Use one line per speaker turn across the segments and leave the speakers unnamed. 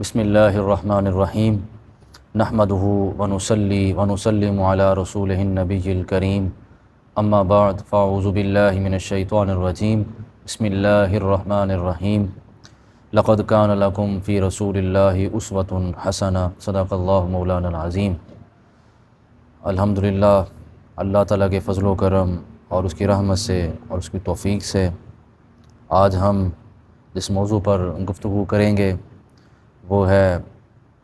بسم اللہ الرحمن الرحیم نحمدہ ونصلی ونسلم علی رسولہ النبی الکریم اما بعد فاعوذ باللہ من الشیطان الرجیم بسم اللہ الرحمن الرحیم لقد کان لکم فی رسول اللہ اسوۃ حسنہ صدق اللہ مولانا العظیم۔ الحمدللہ، اللہ تعالیٰ کے فضل و کرم اور اس کی رحمت سے اور اس کی توفیق سے آج ہم جس موضوع پر گفتگو کریں گے وہ ہے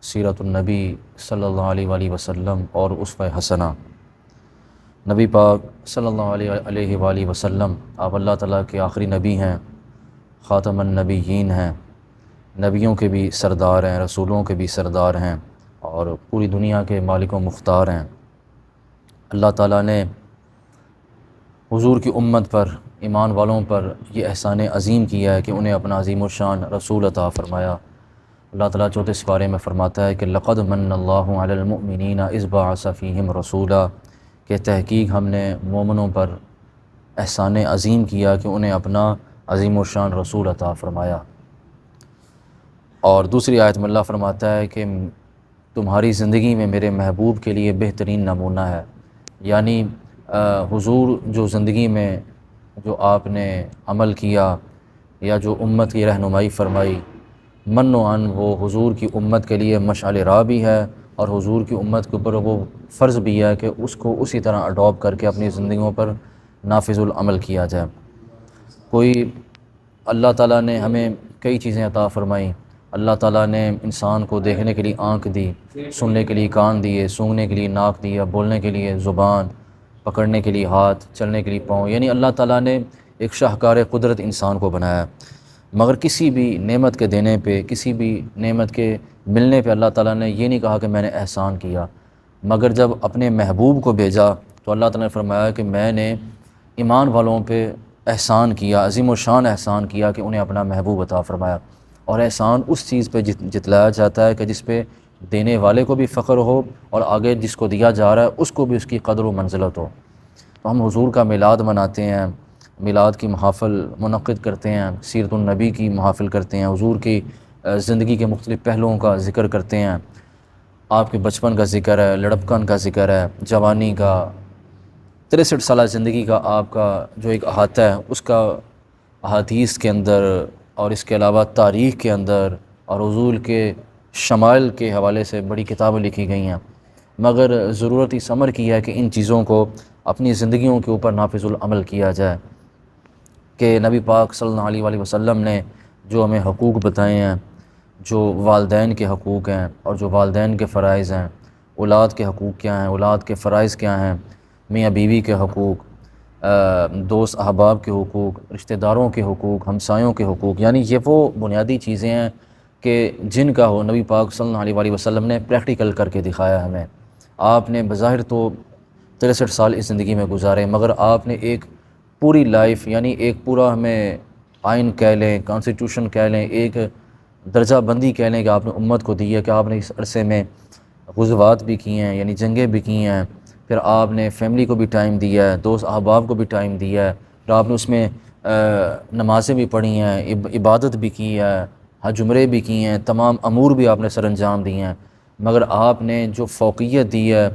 سیرت النبی صلی اللہ علیہ وآلہ وسلم اور اسوہ حسنہ۔ نبی پاک صلی اللہ علیہ وآلہ وسلم آپ اللہ تعالیٰ کے آخری نبی ہیں، خاتم النبیین ہیں، نبیوں کے بھی سردار ہیں، رسولوں کے بھی سردار ہیں اور پوری دنیا کے مالک و مختار ہیں۔ اللہ تعالیٰ نے حضور کی امت پر، ایمان والوں پر یہ احسان عظیم کیا ہے کہ انہیں اپنا عظیم الشان رسول عطا فرمایا۔ اللہ تعالیٰ چوتھے سپارے میں فرماتا ہے کہ لقد من اللہ علی المؤمنین اذ بعث فیہم رسولا، کہ تحقیق ہم نے مومنوں پر احسان عظیم کیا کہ انہیں اپنا عظیم الشان رسول عطا فرمایا۔ اور دوسری آیت میں اللہ فرماتا ہے کہ تمہاری زندگی میں میرے محبوب کے لیے بہترین نمونہ ہے، یعنی حضور جو زندگی میں جو آپ نے عمل کیا یا جو امت کی رہنمائی فرمائی، من و عن وہ حضور کی امت کے لیے مشعل راہ بھی ہے اور حضور کی امت کے اوپر وہ فرض بھی ہے کہ اس کو اسی طرح اڈاپٹ کر کے اپنی زندگیوں پر نافذ العمل کیا جائے۔ اللہ تعالیٰ نے ہمیں کئی چیزیں عطا فرمائیں۔ اللہ تعالیٰ نے انسان کو دیکھنے کے لیے آنکھ دی، سننے کے لیے کان دیے، سونگھنے کے لیے ناک دیا، بولنے کے لیے زبان، پکڑنے کے لیے ہاتھ، چلنے کے لیے پاؤں، یعنی اللہ تعالیٰ نے ایک شاہکار قدرت انسان کو بنایا۔ مگر کسی بھی نعمت کے دینے پہ، کسی بھی نعمت کے ملنے پہ اللہ تعالیٰ نے یہ نہیں کہا کہ میں نے احسان کیا، مگر جب اپنے محبوب کو بھیجا تو اللہ تعالیٰ نے فرمایا کہ میں نے ایمان والوں پہ احسان کیا، عظیم الشان احسان کیا کہ انہیں اپنا محبوب عطا فرمایا۔ اور احسان اس چیز پہ جتلایا جاتا ہے کہ جس پہ دینے والے کو بھی فخر ہو اور آگے جس کو دیا جا رہا ہے اس کو بھی اس کی قدر و منزلت ہو۔ تو ہم حضور کا میلاد مناتے ہیں، میلاد کی محافل منعقد کرتے ہیں، سیرت النبی کی محافل کرتے ہیں، حضور کی زندگی کے مختلف پہلوؤں کا ذکر کرتے ہیں، آپ کے بچپن کا ذکر ہے، لڑکپن کا ذکر ہے، جوانی کا، 63 سالہ زندگی کا آپ کا جو ایک احاطہ ہے اس کا احادیث کے اندر اور اس کے علاوہ تاریخ کے اندر اور حضور کے شمائل کے حوالے سے بڑی کتابیں لکھی گئی ہیں، مگر ضرورت اس امر کی ہے کہ ان چیزوں کو اپنی زندگیوں کے اوپر نافذ العمل کیا جائے کہ نبی پاک صلی اللہ علیہ وآلہ وسلم نے جو ہمیں حقوق بتائے ہیں، جو والدین کے حقوق ہیں اور جو والدین کے فرائض ہیں، اولاد کے حقوق کیا ہیں، اولاد کے فرائض کیا ہیں، میاں بیوی کے حقوق، دوست احباب کے حقوق، رشتہ داروں کے حقوق، ہمسایوں کے حقوق، یعنی یہ وہ بنیادی چیزیں ہیں کہ جن کا نبی پاک صلی اللہ علیہ وآلہ وسلم نے پریکٹیکل کر کے دکھایا ہمیں۔ آپ نے بظاہر تو 63 سال اس زندگی میں گزارے، مگر آپ نے ایک پوری لائف، یعنی ایک پورا ہمیں آئین کہہ لیں، کانسٹیٹیوشن کہہ لیں، ایک درجہ بندی کہہ لیں کہ آپ نے امت کو دی ہے کہ آپ نے اس عرصے میں غزوات بھی کی ہیں، یعنی جنگیں بھی کی ہیں، پھر آپ نے فیملی کو بھی ٹائم دیا ہے، دوست احباب کو بھی ٹائم دیا ہے، پھر آپ نے اس میں نمازیں بھی پڑھی ہیں، عبادت بھی کی ہے، حج عمرے بھی کی ہیں، تمام امور بھی آپ نے سر انجام دی ہیں، مگر آپ نے جو فوقیت دی ہے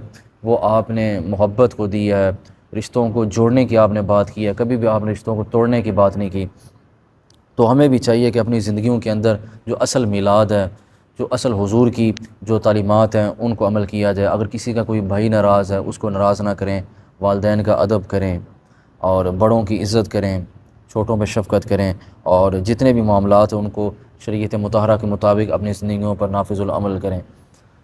وہ آپ نے محبت کو دی ہے، رشتوں کو جوڑنے کی آپ نے بات کی ہے، کبھی بھی آپ نے رشتوں کو توڑنے کی بات نہیں کی۔ تو ہمیں بھی چاہیے کہ اپنی زندگیوں کے اندر جو اصل میلاد ہے، جو اصل حضور کی جو تعلیمات ہیں ان کو عمل کیا جائے۔ اگر کسی کا کوئی بھائی ناراض ہے اس کو ناراض نہ کریں، والدین کا ادب کریں اور بڑوں کی عزت کریں، چھوٹوں پہ شفقت کریں، اور جتنے بھی معاملات ہیں ان کو شریعت مطہرہ کے مطابق اپنی زندگیوں پر نافذ العمل کریں۔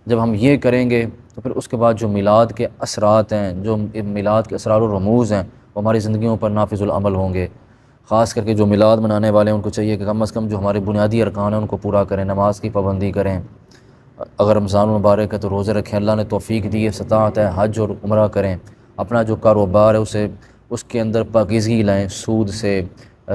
جب ہم یہ کریں گے تو پھر اس کے بعد جو میلاد کے اثرات ہیں، جو میلاد کے اسرار و رموز ہیں، وہ ہماری زندگیوں پر نافذ العمل ہوں گے۔ خاص کر کے جو میلاد منانے والے ہیں ان کو چاہیے کہ کم از کم جو ہمارے بنیادی ارکان ہیں ان کو پورا کریں، نماز کی پابندی کریں، اگر رمضان المبارک ہے تو روزے رکھیں، اللہ نے توفیق دی ہے، استطاعت ہے، حج اور عمرہ کریں، اپنا جو کاروبار ہے اس کے اندر پاکیزگی لائیں، سود سے،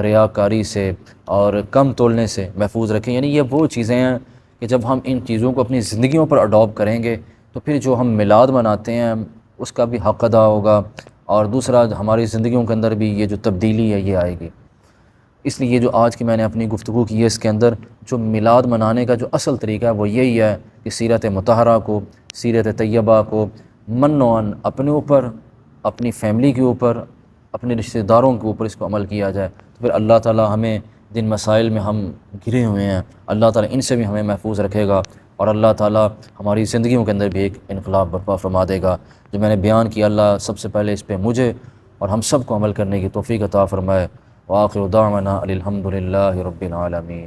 ریاکاری سے اور کم تولنے سے محفوظ رکھیں۔ یعنی یہ وہ چیزیں ہیں کہ جب ہم ان چیزوں کو اپنی زندگیوں پر اڈاپٹ کریں گے تو پھر جو ہم میلاد مناتے ہیں اس کا بھی حق ادا ہوگا، اور دوسرا ہماری زندگیوں کے اندر بھی یہ جو تبدیلی ہے یہ آئے گی۔ اس لیے یہ جو آج کی میں نے اپنی گفتگو کی ہے اس کے اندر جو میلاد منانے کا جو اصل طریقہ ہے وہ یہی ہے کہ سیرت مطہرہ کو، سیرت طیبہ کو منوعاً اپنے اوپر، اپنی فیملی کے اوپر، اپنے رشتہ داروں کے اوپر اس کو عمل کیا جائے، تو پھر اللہ تعالیٰ ہمیں جن مسائل میں ہم گھرے ہوئے ہیں اللہ تعالیٰ ان سے بھی ہمیں محفوظ رکھے گا، اور اللہ تعالیٰ ہماری زندگیوں کے اندر بھی ایک انقلاب برپا فرما دے گا۔ جو میں نے بیان کیا اللہ سب سے پہلے اس پہ مجھے اور ہم سب کو عمل کرنے کی توفیق عطا فرمائے۔ وآخر دعوانا الحمد للہ رب العالمین۔